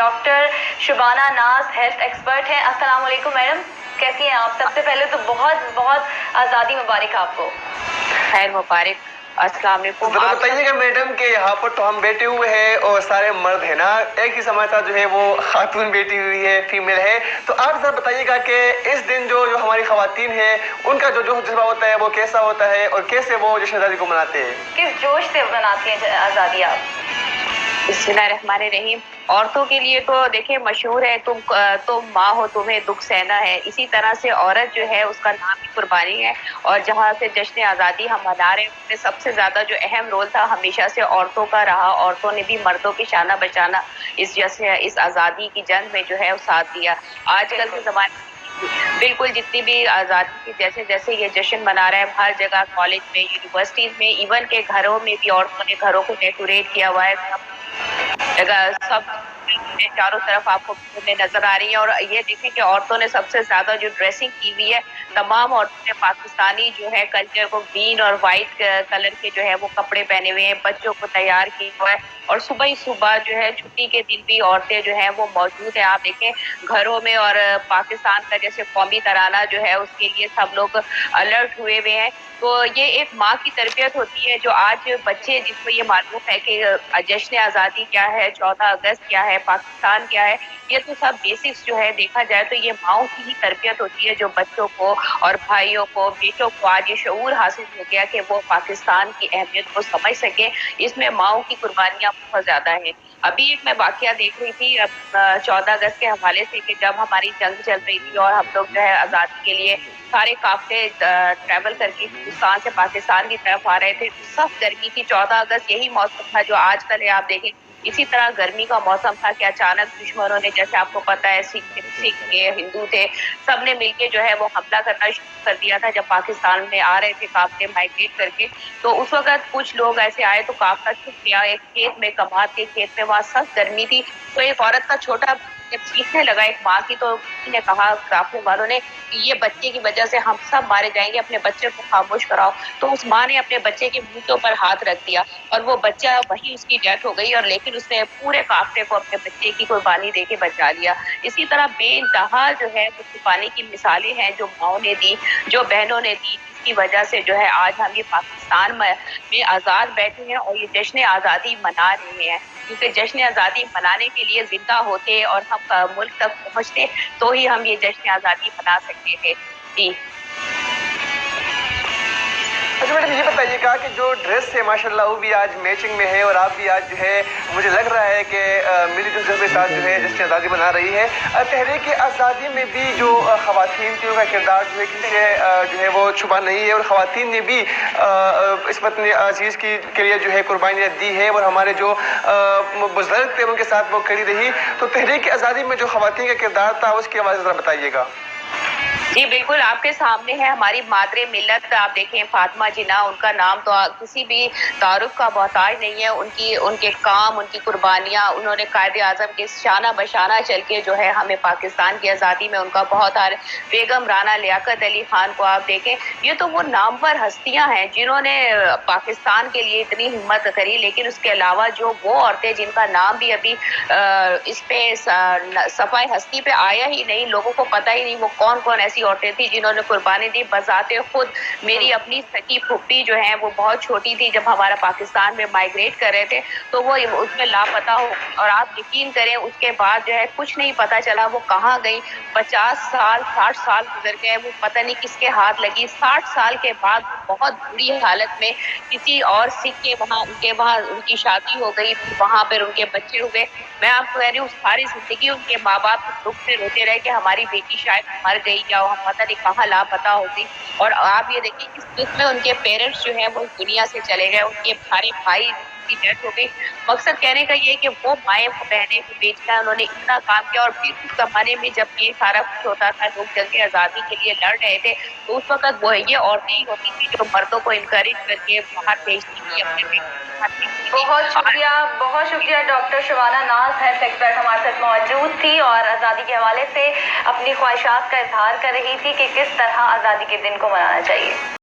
Doctor शुबाना नाज health expert हैं। अस्सलाम वालेकुम मैडम, कैसी हैं आप? सबसे पहले तो बहुत बहुत आज़ादी मुबारक आपको। खैर मुबारक। अस्सलाम वालेकुम। जरा बताइएगा मैडम कि यहाँ पर तो हम बैठे हुए हैं और सारे मर्द है ना, एक ही समाज जो है वो खातून बैठी हुई है, फीमेल है, तो आप जरा बताइएगा कि इस दिन जो जो हमारी खवातीन है उनका जो जो जज्बा होता है वो कैसा होता है और कैसे वो जश्न आज़ादी को मनाते हैं, किस जोश से मनाती हैं आज़ादी आप? बिस्मिल्लाहिर्रहमानिर्रहीम। औरतों के लिए तो देखिए मशहूर है, तुम माँ हो, तुम्हें दुख सहना है। इसी तरह से औरत जो है उसका नाम ही कुर्बानी है। और जहाँ से जश्न आज़ादी हम मना रहे हैं उसमें सबसे ज़्यादा जो अहम रोल था हमेशा से औरतों का रहा। औरतों ने भी मर्दों की शाना बचाना इस आज़ादी की जंग में जो है साथ दिया। आजकल के ज़माने बिल्कुल जितनी भी आज़ादी की जैसे जैसे ये जश्न मना रहे हैं हर जगह, कॉलेज में, यूनिवर्सिटीज में, इवन के घरों में भी औरतों ने घरों को डेकोरेट किया हुआ है। सब चारों तरफ आपको नजर आ रही है। और ये देखें कि औरतों ने सबसे ज्यादा जो ड्रेसिंग की हुई है, तमाम औरतों ने पाकिस्तानी जो है कल्चर को ग्रीन और व्हाइट कलर के जो है वो कपड़े पहने हुए हैं, बच्चों को तैयार किया हुआ है। और सुबह ही सुबह जो है छुट्टी के दिन भी औरतें जो है वो मौजूद है, आप देखें घरों में। और पाकिस्तान का जैसे कौमी तराना जो है उसके लिए सब लोग अलर्ट हुए हुए हैं। तो ये एक माँ की तरबियत होती है जो आज बच्चे जिनको ये मालूम है कि जश्न आज़ादी क्या है, 14 अगस्त क्या है, पाकिस्तान क्या है, ये तो सब बेसिक्स जो है देखा जाए तो ये माओं की ही तरबियत होती है जो बच्चों को और भाइयों को, बेटों को आज ये शऊर हासिल हो गया कि वो पाकिस्तान की अहमियत को समझ सके। इसमें माओं की कुर्बानियाँ बहुत ज़्यादा हैं। अभी एक मैं वाकया देख रही थी 14 अगस्त के हवाले से कि जब हमारी जंग चल रही थी और हम लोग जो है आज़ादी के लिए सारे काफले ट्रैवल करके हिंदुस्तान से पाकिस्तान की तरफ आ रहे थे, सख्त गर्मी थी। 14 अगस्त यही मौसम था जो आजकल है, आप देखें इसी तरह गर्मी का मौसम था कि अचानक दुश्मनों ने, जैसे आपको पता है सिख थे, हिंदू थे, सबने मिलके जो है वो हमला करना शुरू कर दिया था जब पाकिस्तान में आ रहे थे काफले माइग्रेट करके। तो उस वक्त कुछ लोग ऐसे आए तो काफला छुप गया एक खेत में, कमाद के खेत में, वहां सख्त गर्मी थी। तो एक औरत का छोटा जब चीखने लगा एक माँ की, तो किसी ने कहा काफले वालों ने कि ये बच्चे की वजह से हम सब मारे जाएंगे, अपने बच्चे को खामोश कराओ। तो उस माँ ने अपने बच्चे के मुंह के ऊपर हाथ रख दिया और वो बच्चा वही उसकी डेथ हो गई। और लेकिन उसने पूरे काफले को अपने बच्चे की कुर्बानी देके बचा लिया। इसी तरह बेइंतहा जो है वो कुर्बानी की मिसालें हैं जो माओ ने दी, जो बहनों ने दी, जिसकी वजह से जो है आज हम ये पाकिस्तान में आज़ाद बैठे हैं और ये जश्न आज़ादी मना रहे हैं। क्योंकि जश्न आज़ादी मनाने के लिए जिंदा होते और हम मुल्क तक पहुंचते तो ही हम ये जश्न आज़ादी मना सकते थे। जी अच्छा मैडम ये बताइएगा कि जो ड्रेस है माशाल्लाह वो भी आज मैचिंग में है और आप भी आज जो है मुझे लग रहा है कि मिली जुल के साथ जो है जश्न आज़ादी मना रही है। तहरीक आज़ादी में भी जो खवातीन थी उनका किरदार जो है किसी से जो है वो छुपा नहीं है और खवातीन ने भी इस वतन अजीज़ के लिए जो है कुर्बानियाँ दी है और हमारे जो बुजुर्ग थे उनके साथ वो खड़ी रही। तो तहरीक आज़ादी में जो खवातीन का किरदार था उसके हवाले से ज़रा बताइएगा। जी बिल्कुल, आपके सामने है हमारी मादरे मिल्लत। आप देखें फातिमा जिन्ना, उनका नाम तो किसी भी तारुफ का मोहताज नहीं है। उनके काम, उनकी कुर्बानियाँ, उन्होंने कायदे आज़म के शाना बशाना चल के जो है हमें पाकिस्तान की आज़ादी में उनका बहुत बेगम राना लियाकत अली खान को आप देखें, ये तो वो नामवर हस्तियाँ हैं जिन्होंने पाकिस्तान के लिए इतनी हिम्मत करी। लेकिन उसके अलावा जो वो औरतें जिनका नाम भी अभी इस पे सफाई हस्ती पे आया ही नहीं, लोगों को पता ही नहीं वो कौन कौन ऐसी औरतें थी जिन्होंने कुर्बानी दी। बजाते खुद मेरी अपनी सकी फूफी जो है वो बहुत छोटी थी जब हमारा पाकिस्तान में माइग्रेट कर रहे थे, तो वो उसमें लापता हो। और आप यकीन करें उसके बाद जो है कुछ नहीं पता चला वो कहाँ गई। 50 साल 60 साल गुजर गए, वो पता नहीं किसके हाथ लगी। 60 साल के बाद बहुत बुरी हालत में किसी और सिख के वहाँ उनकी शादी हो गई, वहां पर उनके बच्चे हुए। मैं आपको कह रही हूँ सारी जिंदगी उनके माँ बाप दुख से रोते रहे कि हमारी बेटी शायद मर गई या हम पता नहीं कहाँ लापता हो गई। और आप ये देखिए इस दुख में उनके पेरेंट्स जो है वो दुनिया से चले गए, उनके सारे भाई की डेथ हो गई। मकसद कहने का ये कि वो माएँ वो बहनें वो बेटियां उन्होंने इतना काम किया। और फिर उस जमाने में जब ये सारा कुछ होता था, लोग जंग आज़ादी के लिए लड़ रहे थे, तो उस वक्त वो ये औरतें ही होती थी जो मर्दों को इनकरेज करके बाहर भेजती थी अपने। बहुत शुक्रिया डॉक्टर शुबाना नाज हेल्थ एक्सपर्ट हमारे साथ मौजूद थी और आज़ादी के हवाले से अपनी ख्वाहिशात का इजहार कर रही थी कि किस तरह आज़ादी के दिन को मनाना चाहिए।